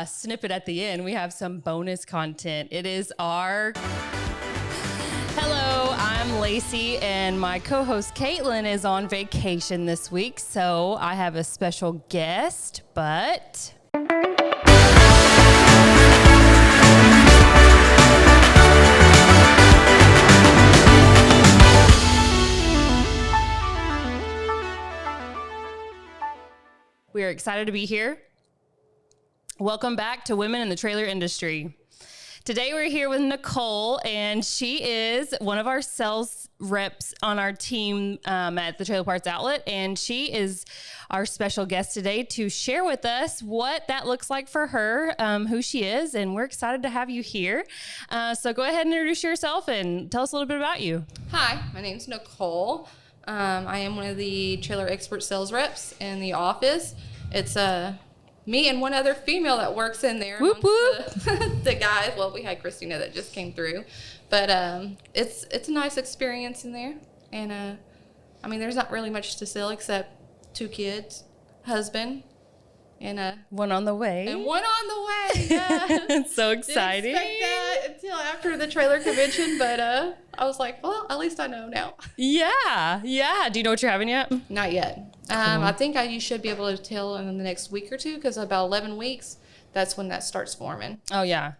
snippet at the end. We have some bonus content. It is our... Hello, I'm Lacey, and my co-host Caitlin is on vacation this week, so I have a special guest, but... We are excited to be here. Welcome back to Women in the Trailer Industry. Today we're here with Nicole, and she is one of our sales reps on our team at the Trailer Parts Outlet, and she is our special guest today to share with us what that looks like for her, who she is, and we're excited to have you here. So go ahead and introduce yourself and tell us a little bit about you. Hi, my name's Nicole. I am one of the trailer expert sales reps in the office. It's me and one other female that works in there. Whoop, whoop. The guys. Well, we had Christina that just came through, but it's a nice experience in there. And I mean, there's not really much to sell except 2 kids, husband, and one on the way. And one on the way. Yeah. It's so exciting. Didn't expect that until after the trailer convention, but I was like, well, at least I know now. Yeah. Do you know what you're having yet? Not yet. Cool. I think you should be able to tell in the next week or two, because about 11 weeks, that's when that starts forming. Oh, yeah.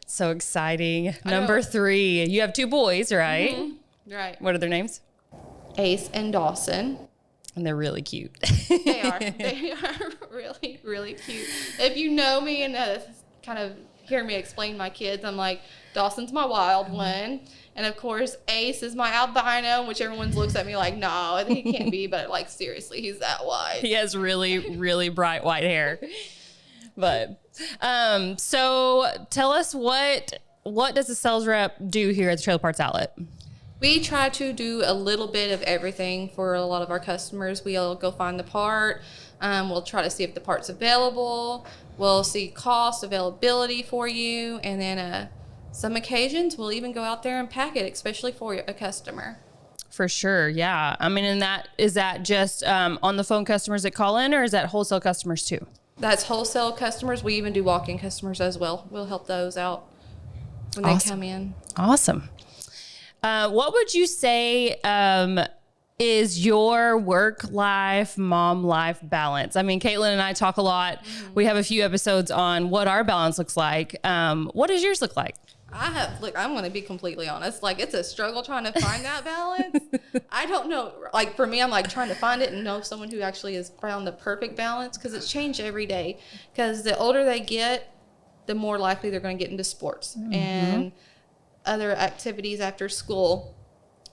So exciting. Number 3. You have 2 boys, right? Mm-hmm. Right. What are their names? Ace and Dawson. And they're really cute. They are. They are really, really cute. If you know me and kind of hear me explain my kids, I'm like, Dawson's my wild one. And, of course, Ace is my albino, which everyone looks at me like, no, he can't be. But, like, seriously, he's that white. He has really, really bright white hair. But so tell us, what does a sales rep do here at the Trailer Parts Outlet? We try to do a little bit of everything for a lot of our customers. We'll go find the part. We'll try to see if the part's available. We'll see cost, availability for you. And then some occasions we'll even go out there and pack it, especially for a customer. For sure, yeah. I mean, and is that just on the phone customers that call in, or is that wholesale customers too? That's wholesale customers. We even do walk-in customers as well. We'll help those out when they come in. Awesome. What would you say is your work-life, mom-life balance? I mean, Caitlin and I talk a lot. Mm-hmm. We have a few episodes on what our balance looks like. What does yours look like? Look, I'm going to be completely honest. Like, it's a struggle trying to find that balance. I don't know. Like, for me, I'm like trying to find it and know someone who actually has found the perfect balance, because it's changed every day. Because the older they get, the more likely they're going to get into sports and other activities after school.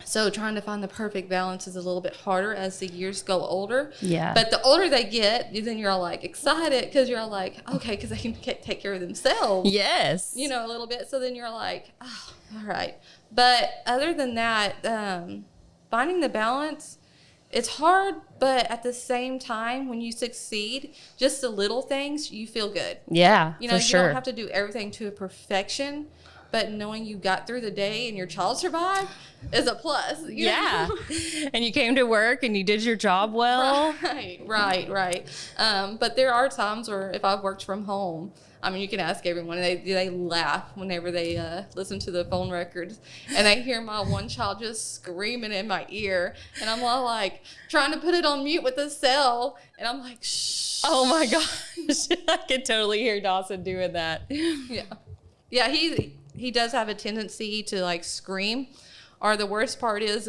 So trying to find the perfect balance is a little bit harder as the years go older. Yeah. But the older they get, then you're all like excited, because you're all like, okay, because they can take care of themselves. Yes. You know, a little bit. So then you're like, oh, all right. But other than that, finding the balance, it's hard, but at the same time, when you succeed, just the little things, you feel good. Yeah, you know, for sure. You don't have to do everything to a perfection, but knowing you got through the day and your child survived is a plus. You know? And you came to work and you did your job well. Right. But there are times where if I've worked from home, I mean, you can ask everyone, they laugh whenever they listen to the phone records and they hear my one child just screaming in my ear. And I'm all like trying to put it on mute with the cell. And I'm like, shh. Oh my gosh. I can totally hear Dawson doing that. Yeah, he does have a tendency to like scream. Or the worst part is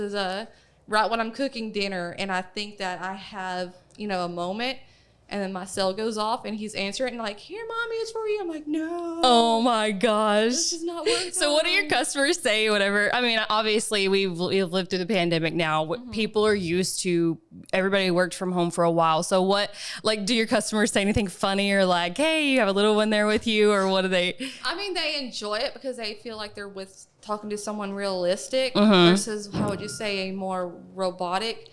right when I'm cooking dinner and I think that I have, a moment, and then my cell goes off and he's answering and like, here, mommy, it's for you. I'm like, no. Oh my gosh. This is not working. So what do your customers say, whatever? I mean, obviously we've lived through the pandemic now. Mm-hmm. People are used to, everybody worked from home for a while. So what, like, do your customers say anything funny or like, hey, you have a little one there with you, or what do they? I mean, they enjoy it because they feel like they're talking to someone realistic versus, how would you say, a more robotic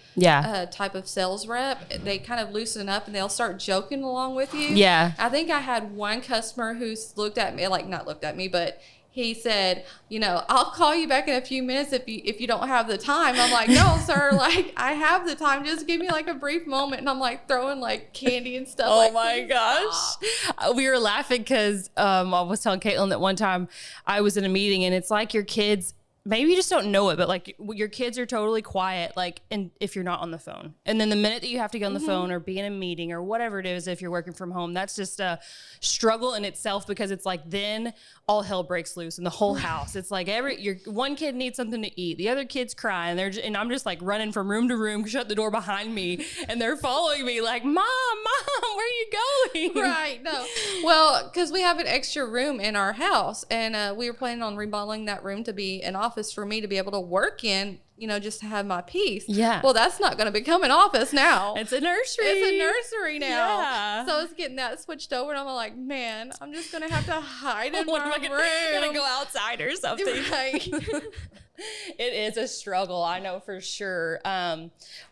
type of sales rep. They kind of loosen up and they'll start joking along with you. Yeah. I think I had one customer who looked at me, like not looked at me, but he said, I'll call you back in a few minutes if you don't have the time. I'm like, no, sir, like I have the time. Just give me like a brief moment. And I'm like throwing like candy and stuff. Oh like, my gosh. We were laughing because I was telling Caitlin that one time I was in a meeting and it's like your kids, maybe you just don't know it, but like your kids are totally quiet, like, and if you're not on the phone, and then the minute that you have to get on the phone or be in a meeting or whatever it is, if you're working from home, that's just a struggle in itself, because it's like, then all hell breaks loose in the whole house. It's like your one kid needs something to eat, the other kid's crying, and I'm just like running from room to room, shut the door behind me, and they're following me like, mom, where are you going? Right. No. Well, because we have an extra room in our house, and we were planning on remodeling that room to be an office for me to be able to work in, just to have my peace. Yeah. Well, that's not going to become an office now. It's a nursery. It's a nursery now. Yeah. So it's getting that switched over, and I'm like, man, I'm just going to have to hide in What am my I room. gonna go outside or something? Right. It is a struggle, I know for sure.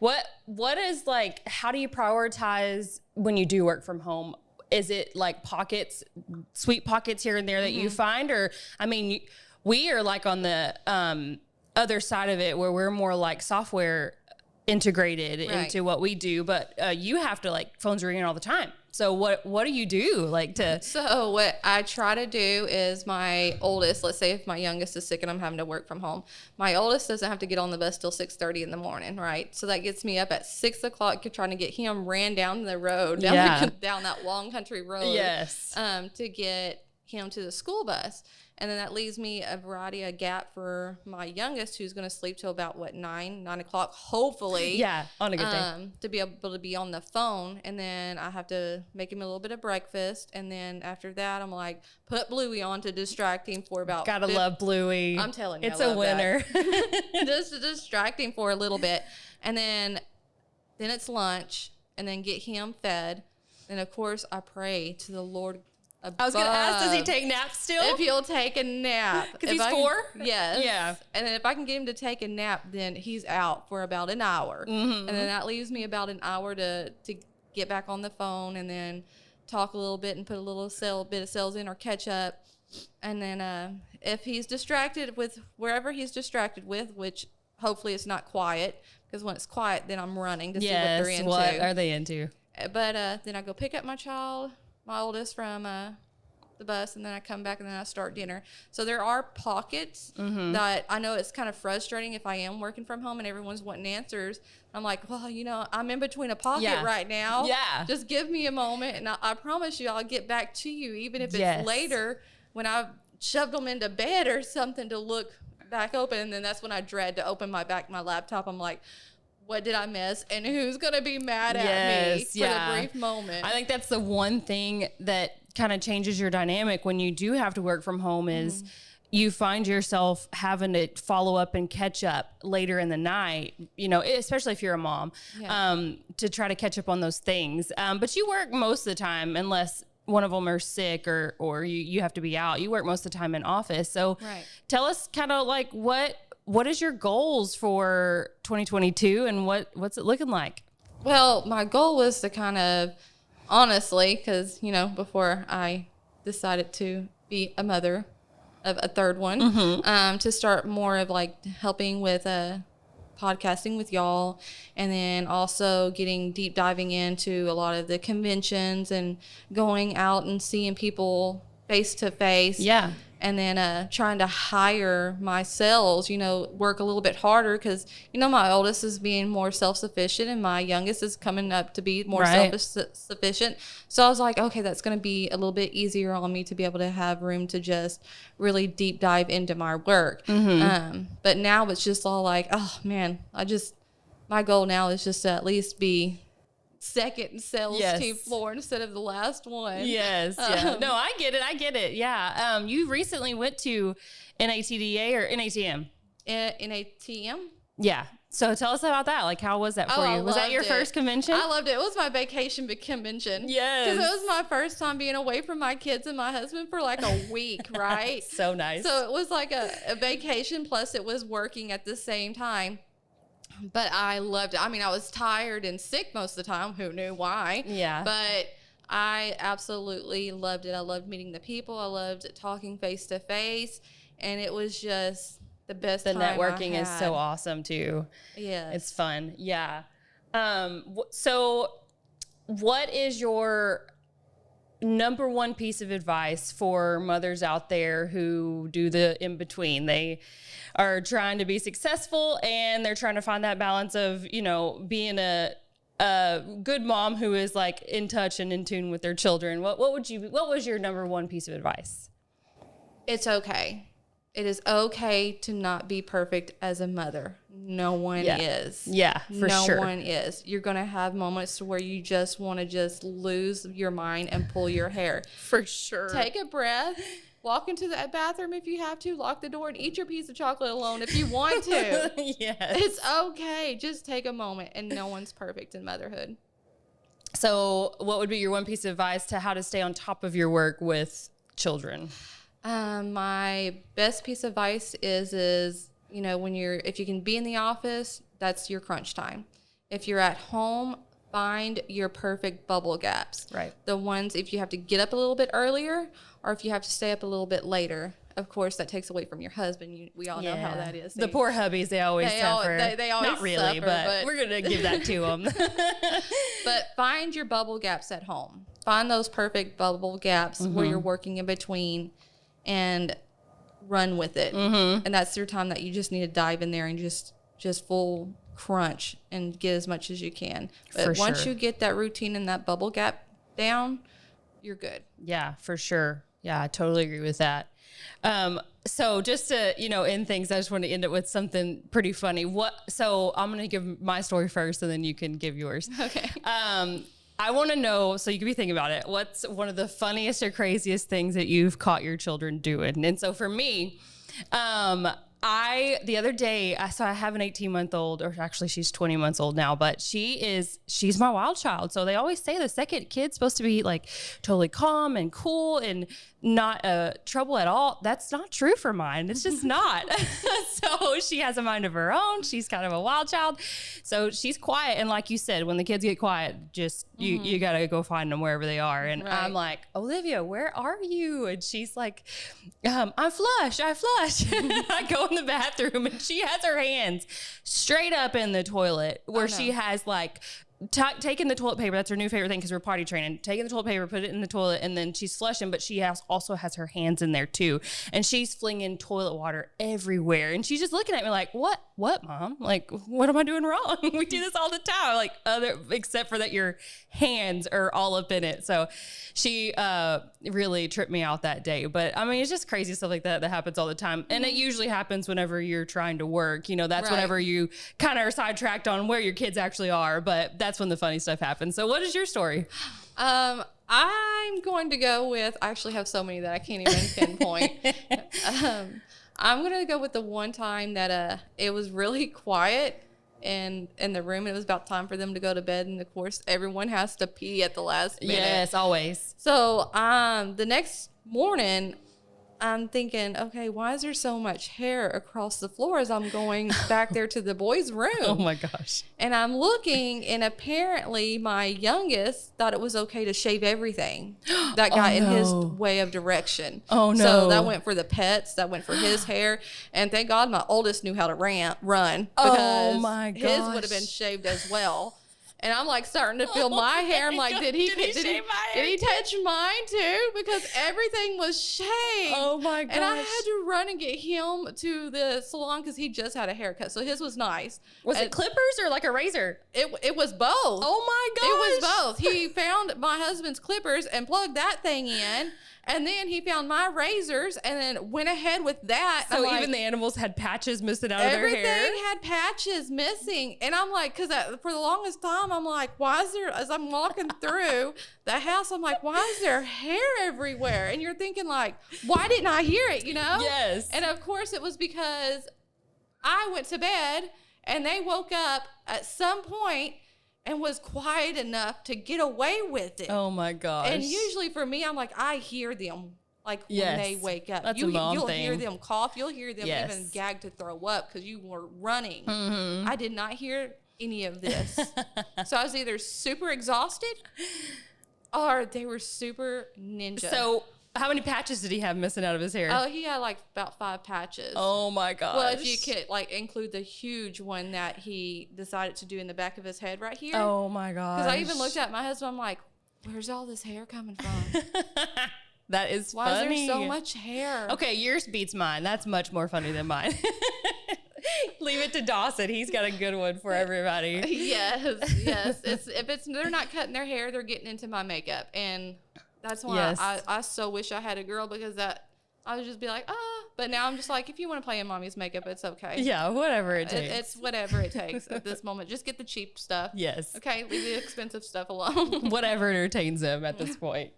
What is like, how do you prioritize when you do work from home? Is it like pockets, sweet pockets here and there that you find? Or, I mean, we are like on the other side of it where we're more like software integrated into what we do, but you have to, like, phones ringing all the time. So what do you do So what I try to do is, my oldest, let's say if my youngest is sick and I'm having to work from home, my oldest doesn't have to get on the bus till 6:30 in the morning, right? So that gets me up at 6 o'clock trying to get him ran down the road, down that long country road. Yes. To get him to the school bus. And then that leaves me a gap for my youngest, who's going to sleep till about 9 o'clock, hopefully. Yeah, on a good day. To be able to be on the phone. And then I have to make him a little bit of breakfast. And then after that, I'm like, put Bluey on to distract him for about Gotta love Bluey. I'm telling you, it's a winner. Just to distract him for a little bit. And then it's lunch, and then get him fed. And of course, I pray to the Lord above. I was going to ask, does he take naps still? If he'll take a nap. Because he's 4? Yes. Yeah. And then if I can get him to take a nap, then he's out for about an hour. Mm-hmm. And then that leaves me about an hour to get back on the phone, and then talk a little bit and put a little bit of sales in or catch up. And then if he's distracted with wherever he's distracted with, which hopefully it's not quiet, because when it's quiet, then I'm running to see what they're into. What are they into? But then I go pick up my oldest from the bus, and then I come back, and then I start dinner. So there are pockets that I know it's kind of frustrating if I am working from home and everyone's wanting answers. I'm like, well, I'm in between a pocket right now. Yeah. Just give me a moment, and I promise you I'll get back to you, even if it's later when I've shoved them into bed or something, to look back open. And then that's when I dread to open my laptop. I'm like, what did I miss, and who's going to be mad at me for the brief moment? I think that's the one thing that kind of changes your dynamic when you do have to work from home is you find yourself having to follow up and catch up later in the night, especially if you're a mom, to try to catch up on those things. But you work most of the time, unless one of them are sick or you have to be out. You work most of the time in office. So tell us kind of like what is your goals for 2022, and what's it looking like? Well, my goal was to kind of, honestly, because, before I decided to be a mother of a third one, to start more of like helping with podcasting with y'all, and then also deep diving into a lot of the conventions and going out and seeing people face to face. Yeah. And then trying to hire my sales, work a little bit harder, because, my oldest is being more self-sufficient and my youngest is coming up to be more self-sufficient. So I was like, okay, that's going to be a little bit easier on me to be able to have room to just really deep dive into my work. But now it's just all like, oh, man, my goal now is just to at least be second sales team floor instead of the last one. Yes. Yeah. No, I get it. Yeah. You recently went to NATDA or NATM? NATM? Yeah. So tell us about that. Like, how was that for you? Was that your first convention? I loved it. It was my vacation convention. Yes. Because it was my first time being away from my kids and my husband for like a week, right? So nice. So it was like a vacation, plus it was working at the same time. But I loved it. I mean, I was tired and sick most of the time. Who knew why? Yeah. But I absolutely loved it. I loved meeting the people. I loved talking face to face, and it was just the best The time networking I is had. so awesome too. Yes. It's fun. Yeah. So what is your number one piece of advice for mothers out there who do the in between? They are trying to be successful and they're trying to find that balance of, you know, being a good mom who is like in touch and in tune with their children. What was your number one piece of advice? It's okay. It is okay to not be perfect as a mother. No one is. Yeah, for sure. No one is. You're going to have moments where you just want to just lose your mind and pull your hair. For sure. Take a breath. Walk into the bathroom if you have to. Lock the door and eat your piece of chocolate alone if you want to. Yes. It's okay. Just take a moment, and no one's perfect in motherhood. So what would be your one piece of advice to how to stay on top of your work with children? My best piece of advice is, you know, if you can be in the office, that's your crunch time. If you're at home, find your perfect bubble gaps. Right. The ones, if you have to get up a little bit earlier or if you have to stay up a little bit later. Of course, that takes away from your husband. We all know how that is. The poor hubbies, they always suffer. They always Not really, suffer, but we're going to give that to them. But find your bubble gaps at home. Find those perfect bubble gaps where you're working in between and run with it. And that's your time that you just need to dive in there and just full crunch and get as much as you can. But once you get that routine and that bubble gap down, you're good. Yeah, for sure. Yeah, I totally agree with that. So just to, you know, end things, I just want to end it with something pretty funny. So I'm going to give my story first and then you can give yours. Okay. I want to know, so you can be thinking about it, what's one of the funniest or craziest things that you've caught your children doing? And so for me, the other day, I have an 18-month-old, or actually she's 20 months old now, but she's my wild child. So they always say the second kid's supposed to be like totally calm and cool and not trouble at all. That's not true for mine. It's just not. So she has a mind of her own. She's kind of a wild child. So she's quiet. And like you said, when the kids get quiet, just you got to go find them wherever they are. And I'm like, Olivia, where are you? And she's like, I flush. I go in the bathroom and she has her hands straight up in the toilet where she has like taking the toilet paper. That's her new favorite thing because we're potty training. Taking the toilet paper, put it in the toilet, and then she's flushing, but she also has her hands in there too. And she's flinging toilet water everywhere. And she's just looking at me like, what, Mom? Like, what am I doing wrong? We do this all the time. Like, except for that your hands are all up in it. So she really tripped me out that day. But I mean, it's just crazy stuff like that happens all the time. And it usually happens whenever you're trying to work. You know, that's whenever you kind of are sidetracked on where your kids actually are. But that's when the funny stuff happens. So what is your story? I'm going to go with, I actually have so many that I can't even pinpoint. I'm going to go with the one time that it was really quiet in the room. It was about time for them to go to bed. And of course, everyone has to pee at the last minute. Yes, always. So the next morning, I'm thinking, okay, why is there so much hair across the floor as I'm going back there to the boys' room? Oh my gosh. And I'm looking, and apparently my youngest thought it was okay to shave everything that got in his way of direction. Oh no. So that went for the pets, that went for his hair. And thank God my oldest knew how to run because his would have been shaved as well. And I'm like starting to feel my hair. I'm like, did he touch mine too? Because everything was shaved. Oh my gosh. And I had to run and get him to the salon because he just had a haircut. So his was nice. Was it clippers or like a razor? It was both. Oh my gosh. It was both. He found my husband's clippers and plugged that thing in. And then he found my razors and then went ahead with that. So even the animals had patches missing out of their hair? Everything had patches missing. And I'm like, because for the longest time, I'm like, why is there, as I'm walking through the house, I'm like, why is there hair everywhere? And you're thinking like, why didn't I hear it, you know? Yes. And of course it was because I went to bed and they woke up at some point and was quiet enough to get away with it. Oh my gosh. And usually for me, I'm like, I hear them like when they wake up. That's a mom you'll thing. Hear them cough. You'll hear them even gag to throw up because you were running. Mm-hmm. I did not hear any of this. So I was either super exhausted They were super ninja. So how many patches did he have missing out of his hair? Oh, he had like about 5 patches. Oh my gosh. Well, if you could like include the huge one that he decided to do in the back of his head right here. Oh my gosh. Because I even looked at my husband, I'm like, where's all this hair coming from? That is Why funny. is there so much hair? Okay, yours beats mine. That's much more funny than mine. Leave it to Dawson. He's got a good one for everybody. Yes. They're not cutting their hair, they're getting into my makeup. And that's why I so wish I had a girl, because I would just be like, but now I'm just like, if you want to play in mommy's makeup, it's okay. Yeah, whatever it takes. It's whatever it takes at this moment. Just get the cheap stuff. Yes. Okay, leave the expensive stuff alone. Whatever entertains them at this point.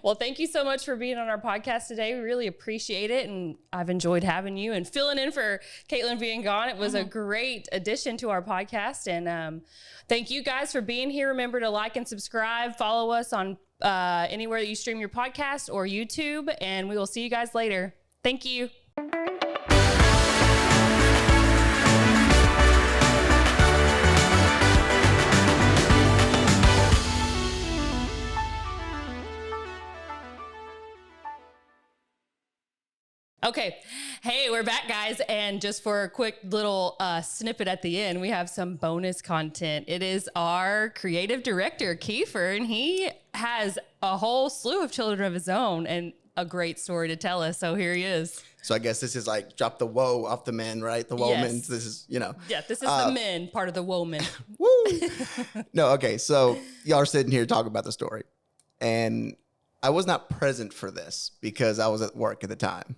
Well, thank you so much for being on our podcast today. We really appreciate it. And I've enjoyed having you and filling in for Caitlin being gone. It was a great addition to our podcast. And thank you guys for being here. Remember to like and subscribe. Follow us on anywhere that you stream your podcast or YouTube. And we will see you guys later. Thank you. Okay. Hey, we're back, guys. And just for a quick little snippet at the end, we have some bonus content. It is our creative director, Kiefer, and he has a whole slew of children of his own and a great story to tell us. So here he is. So I guess this is like drop the woe off the men, right? The woe men. This is, Yeah, this is the men part of the woe men. Woo! No, okay. So y'all are sitting here talking about the story. And I was not present for this because I was at work at the time.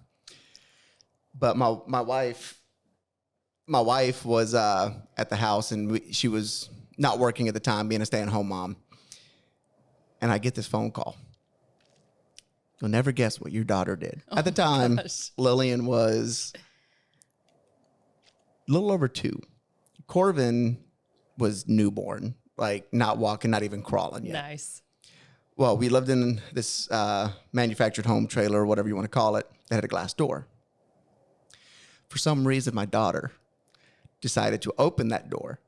But my wife was at the house, and she was not working at the time, being a stay-at-home mom. And I get this phone call. You'll never guess what your daughter did. At the time, gosh. Lillian was a little over 2. Corvin was newborn, like not walking, not even crawling yet. Nice. Well, we lived in this manufactured home trailer, or whatever you want to call it, that had a glass door. For some reason, my daughter decided to open that door.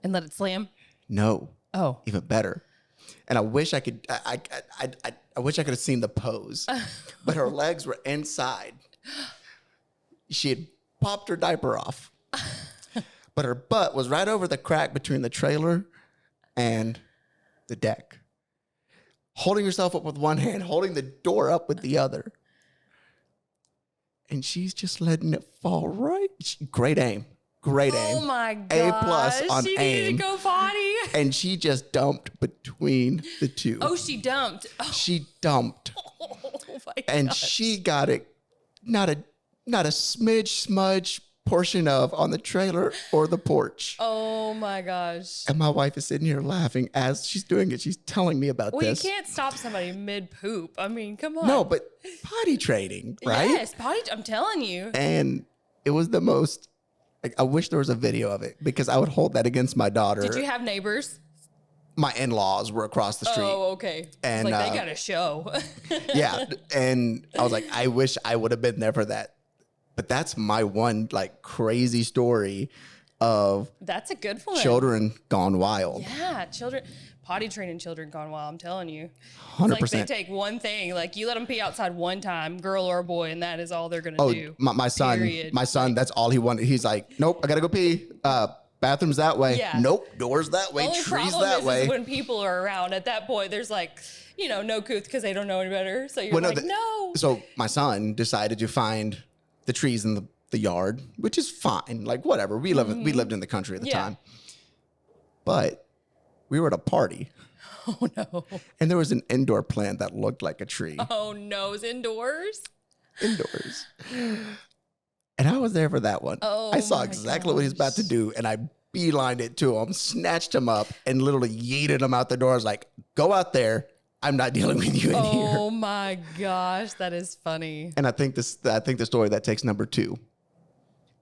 And let it slam? No. Oh. Even better. And I wish I could. I wish I could have seen the pose, but her legs were inside. She had popped her diaper off, but her butt was right over the crack between the trailer and the deck. Holding herself up with one hand, holding the door up with the other. And she's just letting it fall right. Great aim. Great aim. Oh my gosh. A+ on she aim. Needed to go potty. And she just dumped between the two. Oh, she dumped. Oh, She dumped. my And gosh. she got it, not a smudge portion of on the trailer or the porch. Oh my gosh. And my wife is sitting here laughing as she's doing it. She's telling me about Well, this. you can't stop somebody mid poop. I mean, come on. No, but potty training, right? Yes, potty. I'm telling you. And it was the most. Like, I wish there was a video of it because I would hold that against my daughter. Did you have neighbors? My in-laws were across the street. Oh, okay. And, like they got a show. Yeah. And I was like, I wish I would have been there for that. But that's my one like crazy story of That's a good one. children gone wild. Yeah, children. Potty training children gone wild. I'm telling you. 100%. It's like they take one thing. Like you let them pee outside one time, girl or boy, and that is all they're gonna Oh, do. my son, Period. that's all he wanted. He's like, nope, I gotta go pee. Bathroom's that way. Yeah. Nope, doors that way, The only trees problem that is way. when people are around. At that point, there's like, no couth because they don't know any better. So you're Well, like, no. So my son decided to find the trees in the yard, which is fine. Like whatever. We lived in the country at the Yeah. time. But we were at a party. Oh no. And there was an indoor plant that looked like a tree. Oh no. It's indoors. Indoors. And I was there for that one. Oh, I saw my exactly what he's about to gosh. do, and I beelined it to him, snatched him up, and literally yeeted him out the door. I was like, go out there. I'm not dealing with you in here. Oh my gosh, that is funny. And I think the story that takes number 2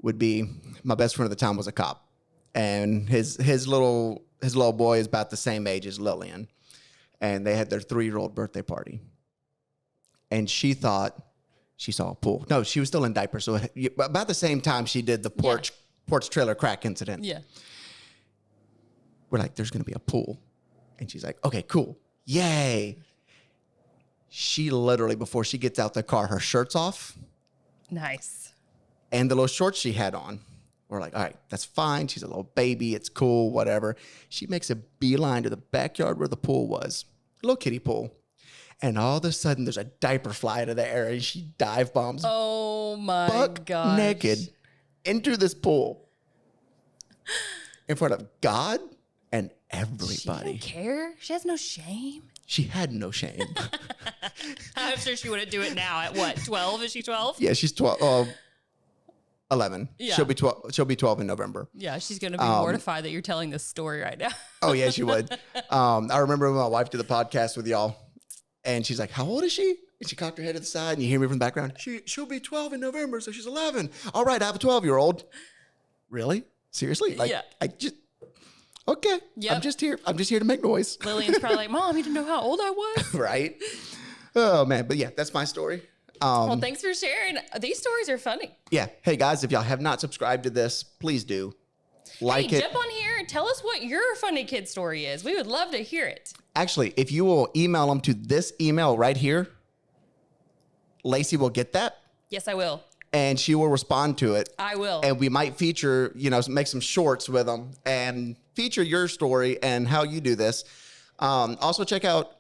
would be my best friend at the time was a cop, and his little boy is about the same age as Lillian, and they had their 3-year-old birthday party, and she thought she saw a pool. No, she was still in diapers, so about the same time she did the porch trailer crack incident. Yeah. We're like, there's gonna be a pool, and she's like, okay, cool. Yay. She literally, before she gets out the car, her shirt's off Nice. and the little shorts she had on. We're like, all right, that's fine. She's a little baby. It's cool, whatever. She makes a beeline to the backyard where the pool was, a little kiddie pool. And all of a sudden, there's a diaper fly out of the air, and she dive bombs Oh my buck gosh. naked into this pool in front of God and She everybody. don't care. She has no shame. She had no shame. I'm sure she wouldn't do it now. At what? 12? Is she 12? Yeah, she's 12. 11. Yeah. She'll be 12. She'll be 12 in November. Yeah, she's gonna be mortified that you're telling this story right now. Oh yeah, she would. I remember when my wife did the podcast with y'all, and she's like, "How old is she?" And she cocked her head to the side, and you hear me from the background. She'll be 12 in November, so she's 11. All right, I have a 12-year-old. Really? Seriously? Like, Yeah. I just okay. Yep. I'm just here. I'm just here to make noise. Lillian's probably like, Mom, you didn't know how old I was. Right? Oh man, but yeah, that's my story. Well, thanks for sharing. These stories are funny. Yeah. Hey guys, if y'all have not subscribed to this, please do. Like Hey, it. jump on here and tell us what your funny kid story is. We would love to hear it. Actually, if you will email them to this email right here, Lacey will get that Yes, I will. and she will respond to it. I will. And we might feature, make some shorts with them and feature your story and how you do this. Also check out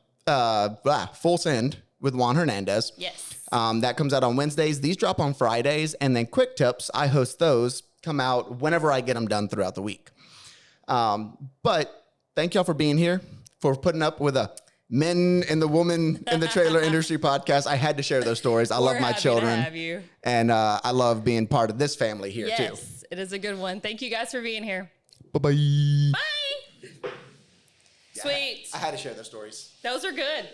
Full Send with Juan Hernandez. Yes. That comes out on Wednesdays. These drop on Fridays. And then Quick Tips, I host those, come out whenever I get them done throughout the week. But thank y'all for being here, for putting up with a Men and the Woman in the Trailer Industry podcast. I had to share those stories. I love my happy children. to have you. And I love being part of this family here too. Yes, it is a good one. Thank you guys for being here. Bye-bye. Bye. Sweet. I had to share those stories. Those are good.